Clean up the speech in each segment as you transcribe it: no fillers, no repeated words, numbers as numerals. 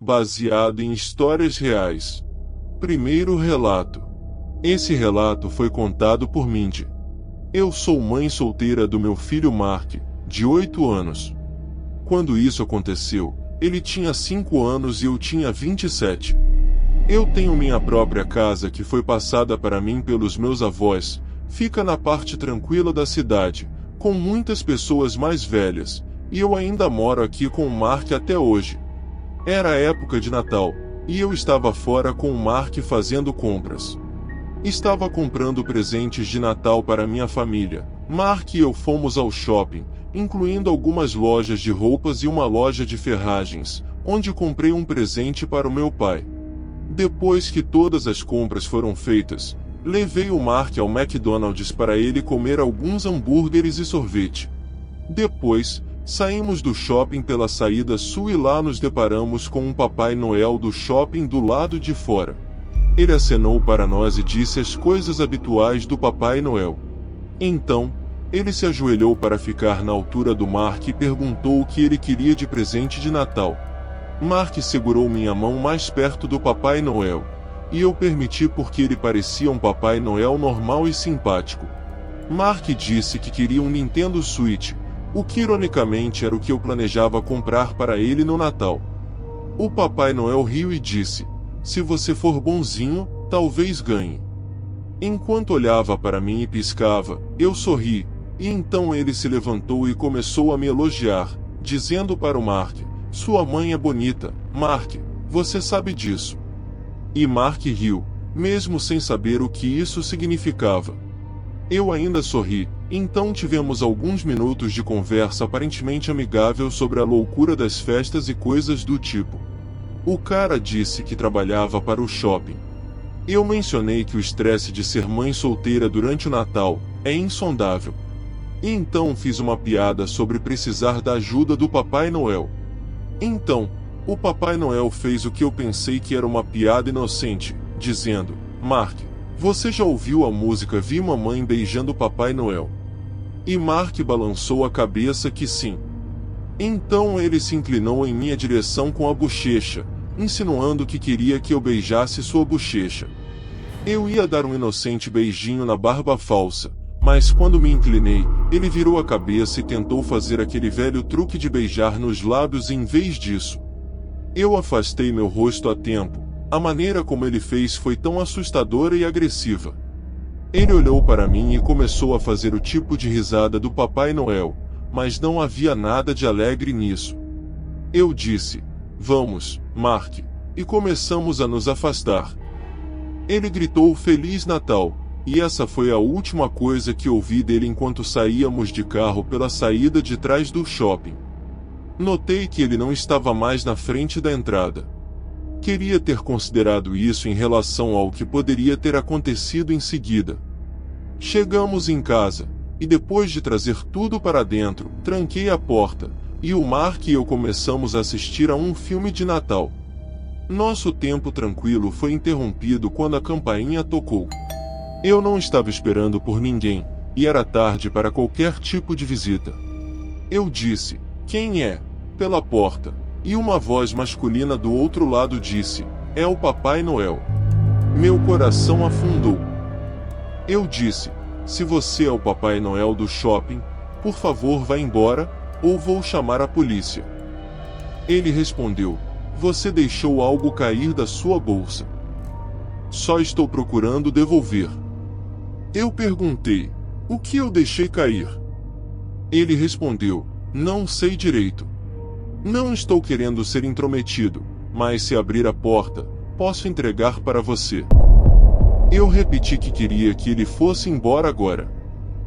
baseado em histórias reais. Primeiro relato. Esse relato foi contado por Mindy. Eu sou mãe solteira do meu filho Mark, de 8 anos. Quando isso aconteceu, ele tinha 5 anos e eu tinha 27. Eu tenho minha própria casa que foi passada para mim pelos meus avós, fica na parte tranquila da cidade, com muitas pessoas mais velhas, e eu ainda moro aqui com o Mark até hoje. Era a época de Natal, e eu estava fora com o Mark fazendo compras. Estava comprando presentes de Natal para minha família. Mark e eu fomos ao shopping, incluindo algumas lojas de roupas e uma loja de ferragens, onde comprei um presente para o meu pai. Depois que todas as compras foram feitas, levei o Mark ao McDonald's para ele comer alguns hambúrgueres e sorvete. Depois, saímos do shopping pela saída sul e lá nos deparamos com um Papai Noel do shopping do lado de fora. Ele acenou para nós e disse as coisas habituais do Papai Noel. Então, ele se ajoelhou para ficar na altura do Mark e perguntou o que ele queria de presente de Natal. Mark segurou minha mão mais perto do Papai Noel, e eu permiti porque ele parecia um Papai Noel normal e simpático. Mark disse que queria um Nintendo Switch, o que ironicamente era o que eu planejava comprar para ele no Natal. O Papai Noel riu e disse: "Se você for bonzinho, talvez ganhe." Enquanto olhava para mim e piscava, eu sorri, e então ele se levantou e começou a me elogiar, dizendo para o Mark: "Sua mãe é bonita, Mark, você sabe disso." E Mark riu, mesmo sem saber o que isso significava. Eu ainda sorri, então tivemos alguns minutos de conversa aparentemente amigável sobre a loucura das festas e coisas do tipo. O cara disse que trabalhava para o shopping. Eu mencionei que o estresse de ser mãe solteira durante o Natal é insondável. E então fiz uma piada sobre precisar da ajuda do Papai Noel. Então, o Papai Noel fez o que eu pensei que era uma piada inocente, dizendo: "Mark, você já ouviu a música Vi Mamãe Beijando o Papai Noel?" E Mark balançou a cabeça que sim. Então ele se inclinou em minha direção com a bochecha, insinuando que queria que eu beijasse sua bochecha. Eu ia dar um inocente beijinho na barba falsa, mas quando me inclinei, ele virou a cabeça e tentou fazer aquele velho truque de beijar nos lábios em vez disso. Eu afastei meu rosto a tempo. A maneira como ele fez foi tão assustadora e agressiva. Ele olhou para mim e começou a fazer o tipo de risada do Papai Noel, mas não havia nada de alegre nisso. Eu disse: "Vamos, Mark", e começamos a nos afastar. Ele gritou Feliz Natal, e essa foi a última coisa que ouvi dele enquanto saíamos de carro pela saída de trás do shopping. Notei que ele não estava mais na frente da entrada. Queria ter considerado isso em relação ao que poderia ter acontecido em seguida. Chegamos em casa, e depois de trazer tudo para dentro, tranquei a porta, e o Mark e eu começamos a assistir a um filme de Natal. Nosso tempo tranquilo foi interrompido quando a campainha tocou. Eu não estava esperando por ninguém, e era tarde para qualquer tipo de visita. Eu disse: "Quem é?" pela porta, e uma voz masculina do outro lado disse: "É o Papai Noel." Meu coração afundou. Eu disse: "Se você é o Papai Noel do shopping, por favor vá embora, ou vou chamar a polícia." Ele respondeu: "Você deixou algo cair da sua bolsa." "Só estou procurando devolver." Eu perguntei: "O que eu deixei cair?" Ele respondeu: "Não sei direito. Não estou querendo ser intrometido, mas se abrir a porta, posso entregar para você." Eu repeti que queria que ele fosse embora agora.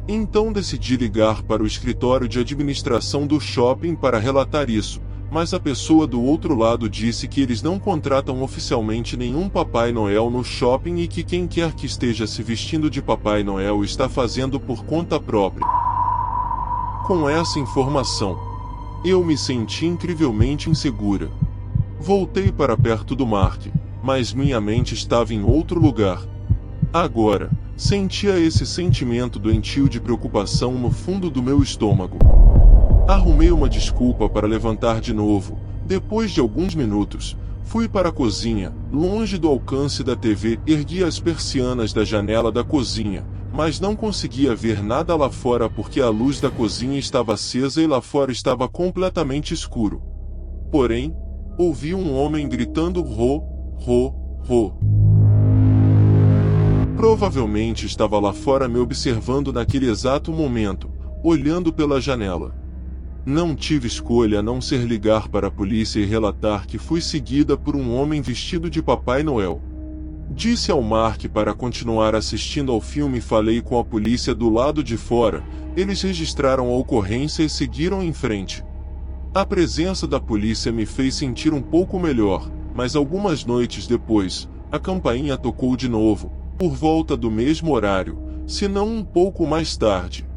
Então decidi ligar para o escritório de administração do shopping para relatar isso, mas a pessoa do outro lado disse que eles não contratam oficialmente nenhum Papai Noel no shopping e que quem quer que esteja se vestindo de Papai Noel está fazendo por conta própria. Com essa informação, eu me senti incrivelmente insegura. Voltei para perto do Mark, mas minha mente estava em outro lugar. Agora, sentia esse sentimento doentio de preocupação no fundo do meu estômago. Arrumei uma desculpa para levantar de novo. Depois de alguns minutos, Fui para a cozinha, longe do alcance da TV, ergui as persianas da janela da cozinha, mas não conseguia ver nada lá fora porque a luz da cozinha estava acesa e lá fora estava completamente escuro. Porém, ouvi um homem gritando ro, ro, ro. Provavelmente estava lá fora me observando naquele exato momento, olhando pela janela. Não tive escolha a não ser ligar para a polícia e relatar que fui seguida por um homem vestido de Papai Noel. Disse ao Mark para continuar assistindo ao filme e falei com a polícia do lado de fora. Eles registraram a ocorrência e seguiram em frente. A presença da polícia me fez sentir um pouco melhor, mas algumas noites depois, a campainha tocou de novo, por volta do mesmo horário, se não um pouco mais tarde.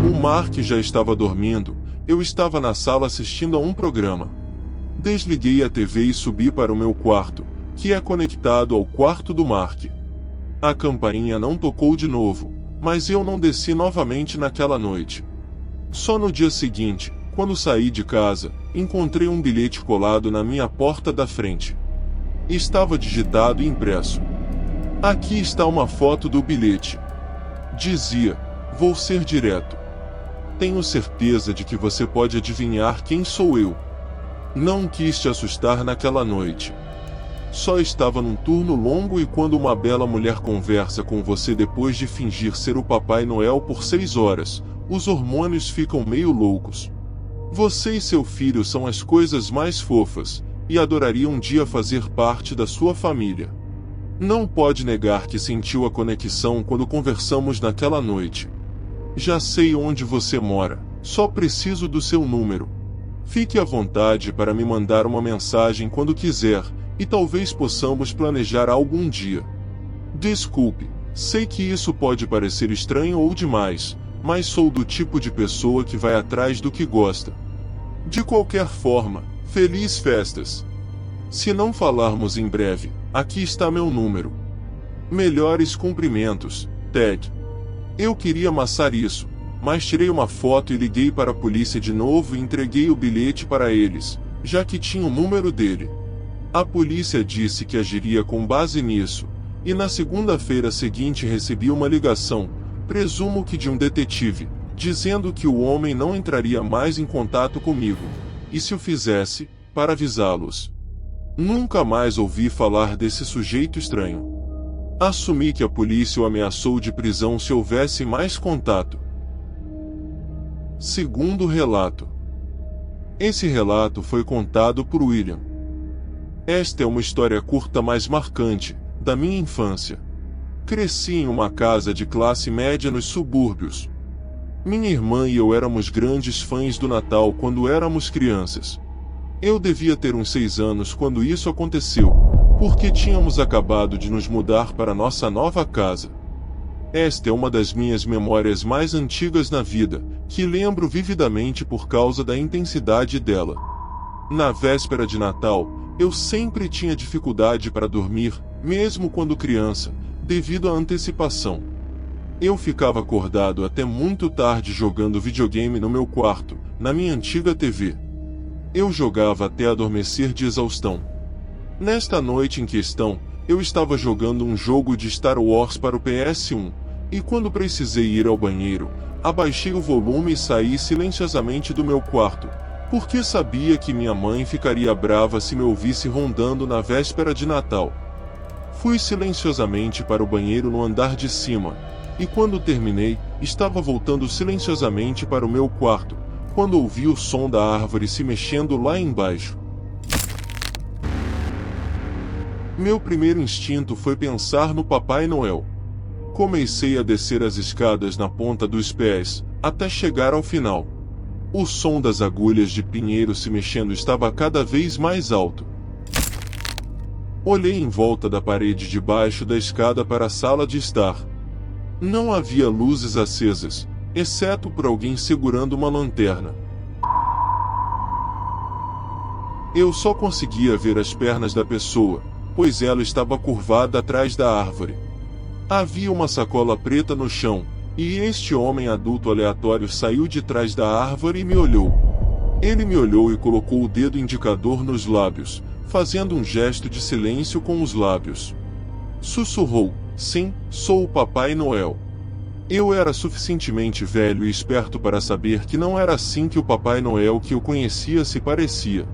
O Mark já estava dormindo, eu estava na sala assistindo a um programa. Desliguei a TV e subi para o meu quarto, que é conectado ao quarto do Mark. A campainha não tocou de novo, mas eu não desci novamente naquela noite. Só no dia seguinte, quando saí de casa, encontrei um bilhete colado na minha porta da frente. Estava digitado e impresso. Aqui está uma foto do bilhete. Dizia: "Vou ser direto. Tenho certeza de que você pode adivinhar quem sou eu. Não quis te assustar naquela noite. Só estava num turno longo e quando uma bela mulher conversa com você depois de fingir ser o Papai Noel por 6 horas, os hormônios ficam meio loucos. Você e seu filho são as coisas mais fofas, e adoraria um dia fazer parte da sua família. Não pode negar que sentiu a conexão quando conversamos naquela noite. Já sei onde você mora, só preciso do seu número. Fique à vontade para me mandar uma mensagem quando quiser, e talvez possamos planejar algo um dia. Desculpe, sei que isso pode parecer estranho ou demais, mas sou do tipo de pessoa que vai atrás do que gosta. De qualquer forma, feliz festas. Se não falarmos em breve, aqui está meu número. Melhores cumprimentos, Ted." Eu queria amassar isso, mas tirei uma foto e liguei para a polícia de novo e entreguei o bilhete para eles, já que tinha o número dele. A polícia disse que agiria com base nisso, e na segunda-feira seguinte recebi uma ligação, presumo que de um detetive, dizendo que o homem não entraria mais em contato comigo, e se o fizesse, para avisá-los. Nunca mais ouvi falar desse sujeito estranho. Assumi que a polícia o ameaçou de prisão se houvesse mais contato. Segundo relato. Esse relato foi contado por William. Esta é uma história curta mas marcante, da minha infância. Cresci em uma casa de classe média nos subúrbios. Minha irmã e eu éramos grandes fãs do Natal quando éramos crianças. Eu devia ter uns 6 anos quando isso aconteceu, porque tínhamos acabado de nos mudar para nossa nova casa. Esta é uma das minhas memórias mais antigas na vida, que lembro vividamente por causa da intensidade dela. Na véspera de Natal, eu sempre tinha dificuldade para dormir, mesmo quando criança, devido à antecipação. Eu ficava acordado até muito tarde jogando videogame no meu quarto, na minha antiga TV. Eu jogava até adormecer de exaustão. Nesta noite em questão, eu estava jogando um jogo de Star Wars para o PS1, e quando precisei ir ao banheiro, abaixei o volume e saí silenciosamente do meu quarto, porque sabia que minha mãe ficaria brava se me ouvisse rondando na véspera de Natal. Fui silenciosamente para o banheiro no andar de cima, e quando terminei, estava voltando silenciosamente para o meu quarto, quando ouvi o som da árvore se mexendo lá embaixo. Meu primeiro instinto foi pensar no Papai Noel. Comecei a descer as escadas na ponta dos pés, até chegar ao final. O som das agulhas de pinheiro se mexendo estava cada vez mais alto. Olhei em volta da parede de baixo da escada para a sala de estar. Não havia luzes acesas, exceto por alguém segurando uma lanterna. Eu só conseguia ver as pernas da pessoa, pois ela estava curvada atrás da árvore. Havia uma sacola preta no chão, e este homem adulto aleatório saiu de trás da árvore e me olhou. Ele me olhou e colocou o dedo indicador nos lábios, fazendo um gesto de silêncio com os lábios. Sussurrou: sim, sou o Papai Noel. Eu era suficientemente velho e esperto para saber que não era assim que o Papai Noel que eu conhecia se parecia.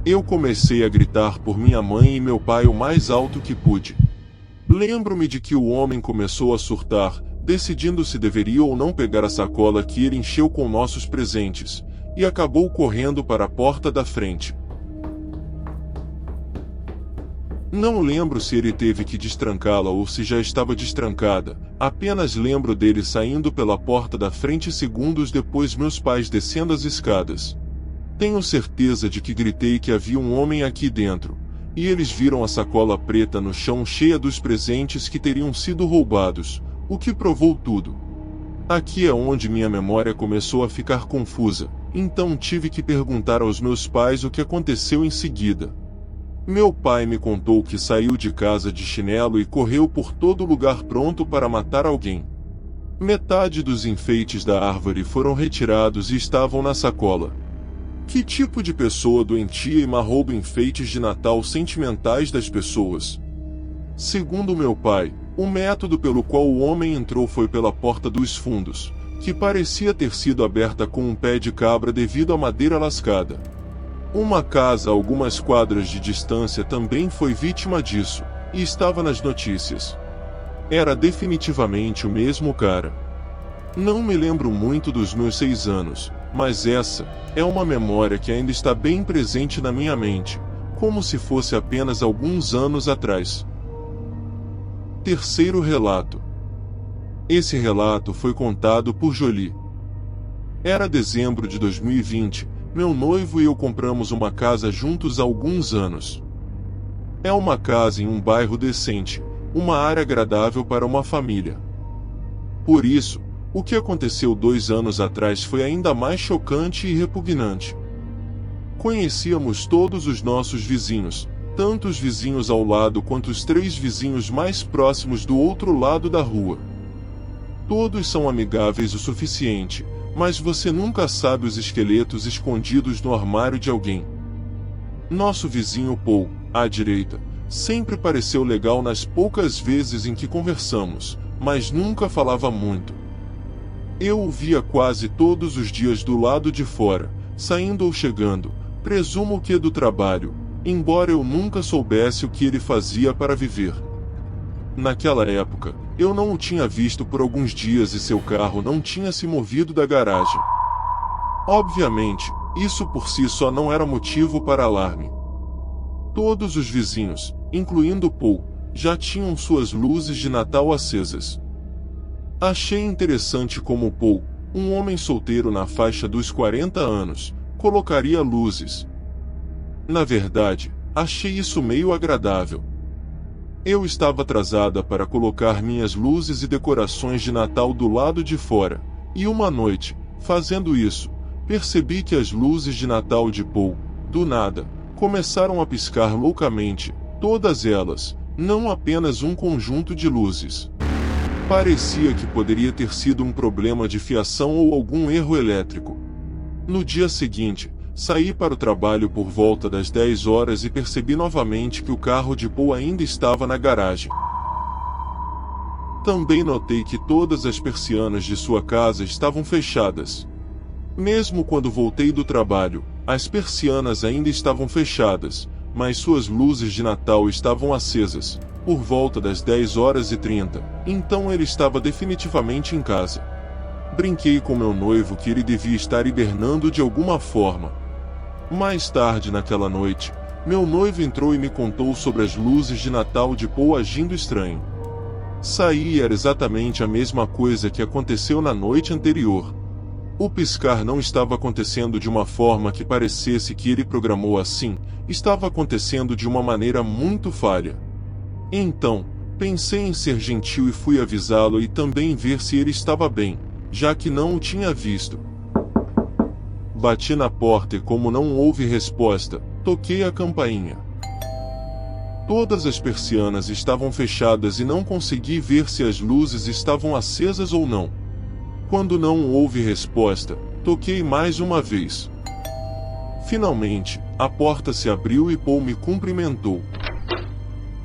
Eu comecei a gritar por minha mãe e meu pai o mais alto que pude. Lembro-me de que o homem começou a surtar, decidindo se deveria ou não pegar a sacola que ele encheu com nossos presentes, e acabou correndo para a porta da frente. Não lembro se ele teve que destrancá-la ou se já estava destrancada, apenas lembro dele saindo pela porta da frente segundos depois, meus pais descendo as escadas. Tenho certeza de que gritei que havia um homem aqui dentro, e eles viram a sacola preta no chão cheia dos presentes que teriam sido roubados, o que provou tudo. Aqui é onde minha memória começou a ficar confusa, então tive que perguntar aos meus pais o que aconteceu em seguida. Meu pai me contou que saiu de casa de chinelo e correu por todo lugar pronto para matar alguém. Metade dos enfeites da árvore foram retirados e estavam na sacola. Que tipo de pessoa doentia e má rouba enfeites de Natal sentimentais das pessoas? Segundo meu pai, o método pelo qual o homem entrou foi pela porta dos fundos, que parecia ter sido aberta com um pé de cabra devido à madeira lascada. Uma casa a algumas quadras de distância também foi vítima disso, e estava nas notícias. Era definitivamente o mesmo cara. Não me lembro muito dos meus 6 anos, mas essa é uma memória que ainda está bem presente na minha mente, como se fosse apenas alguns anos atrás. Terceiro relato. Esse relato foi contado por Jolie. Era dezembro de 2020, meu noivo e eu compramos uma casa juntos há alguns anos. É uma casa em um bairro decente, uma área agradável para uma família. Por isso, o que aconteceu 2 anos atrás foi ainda mais chocante e repugnante. Conhecíamos todos os nossos vizinhos, tanto os vizinhos ao lado quanto os 3 vizinhos mais próximos do outro lado da rua. Todos são amigáveis o suficiente, mas você nunca sabe os esqueletos escondidos no armário de alguém. Nosso vizinho Paul, à direita, sempre pareceu legal nas poucas vezes em que conversamos, mas nunca falava muito. Eu o via quase todos os dias do lado de fora, saindo ou chegando, presumo que do trabalho, embora eu nunca soubesse o que ele fazia para viver. Naquela época, eu não o tinha visto por alguns dias e seu carro não tinha se movido da garagem. Obviamente, isso por si só não era motivo para alarme. Todos os vizinhos, incluindo Paul, já tinham suas luzes de Natal acesas. Achei interessante como Paul, um homem solteiro na faixa dos 40 anos, colocaria luzes. Na verdade, achei isso meio agradável. Eu estava atrasada para colocar minhas luzes e decorações de Natal do lado de fora, e uma noite, fazendo isso, percebi que as luzes de Natal de Paul, do nada, começaram a piscar loucamente, todas elas, não apenas um conjunto de luzes. Parecia que poderia ter sido um problema de fiação ou algum erro elétrico. No dia seguinte, saí para o trabalho por volta das 10 horas e percebi novamente que o carro de Paul ainda estava na garagem. Também notei que todas as persianas de sua casa estavam fechadas. Mesmo quando voltei do trabalho, as persianas ainda estavam fechadas, mas suas luzes de Natal estavam acesas, por volta das 10h30, então ele estava definitivamente em casa. Brinquei com meu noivo que ele devia estar hibernando de alguma forma. Mais tarde naquela noite, meu noivo entrou e me contou sobre as luzes de Natal de Paul agindo estranho. Saí e era exatamente a mesma coisa que aconteceu na noite anterior. O piscar não estava acontecendo de uma forma que parecesse que ele programou assim, estava acontecendo de uma maneira muito falha. Então, pensei em ser gentil e fui avisá-lo e também ver se ele estava bem, já que não o tinha visto. Bati na porta e como não houve resposta, toquei a campainha. Todas as persianas estavam fechadas e não consegui ver se as luzes estavam acesas ou não. Quando não houve resposta, toquei mais uma vez. Finalmente, a porta se abriu e Paul me cumprimentou.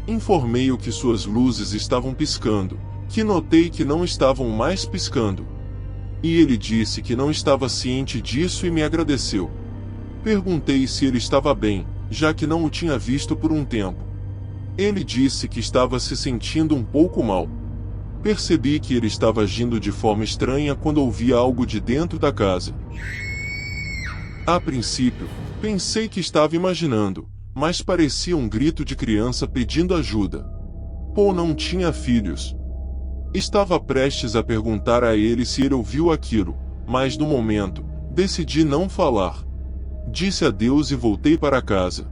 Informei-o que suas luzes estavam piscando, que notei que não estavam mais piscando. E ele disse que não estava ciente disso e me agradeceu. Perguntei se ele estava bem, já que não o tinha visto por um tempo. Ele disse que estava se sentindo um pouco mal. Percebi que ele estava agindo de forma estranha quando ouvi algo de dentro da casa. A princípio, pensei que estava imaginando, mas parecia um grito de criança pedindo ajuda. Paul não tinha filhos. Estava prestes a perguntar a ele se ele ouviu aquilo, mas no momento, decidi não falar. Disse adeus e voltei para casa.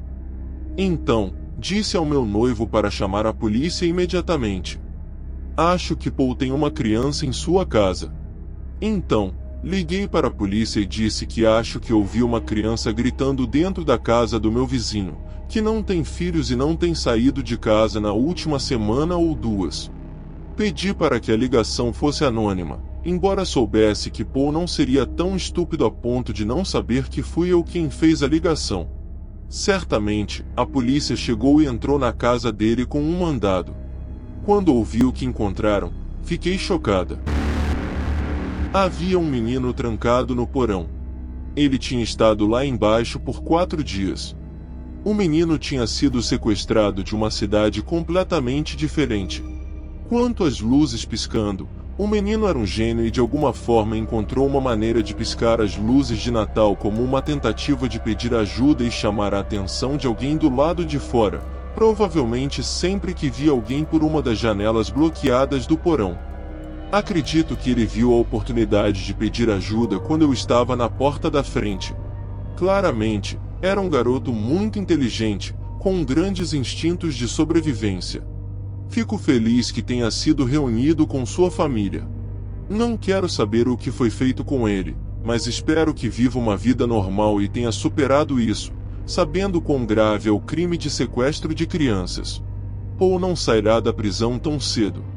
Então, disse ao meu noivo para chamar a polícia imediatamente. Acho que Paul tem uma criança em sua casa. Então, liguei para a polícia e disse que acho que ouvi uma criança gritando dentro da casa do meu vizinho, que não tem filhos e não tem saído de casa na última semana ou 2. Pedi para que a ligação fosse anônima, embora soubesse que Paul não seria tão estúpido a ponto de não saber que fui eu quem fez a ligação. Certamente, a polícia chegou e entrou na casa dele com um mandado. Quando ouvi o que encontraram, fiquei chocada. Havia um menino trancado no porão. Ele tinha estado lá embaixo por 4 dias. O menino tinha sido sequestrado de uma cidade completamente diferente. Quanto às luzes piscando, o menino era um gênio e de alguma forma encontrou uma maneira de piscar as luzes de Natal como uma tentativa de pedir ajuda e chamar a atenção de alguém do lado de fora, provavelmente sempre que via alguém por uma das janelas bloqueadas do porão. Acredito que ele viu a oportunidade de pedir ajuda quando eu estava na porta da frente. Claramente, era um garoto muito inteligente, com grandes instintos de sobrevivência. Fico feliz que tenha sido reunido com sua família. Não quero saber o que foi feito com ele, mas espero que viva uma vida normal e tenha superado isso, sabendo quão grave é o crime de sequestro de crianças. Paul não sairá da prisão tão cedo.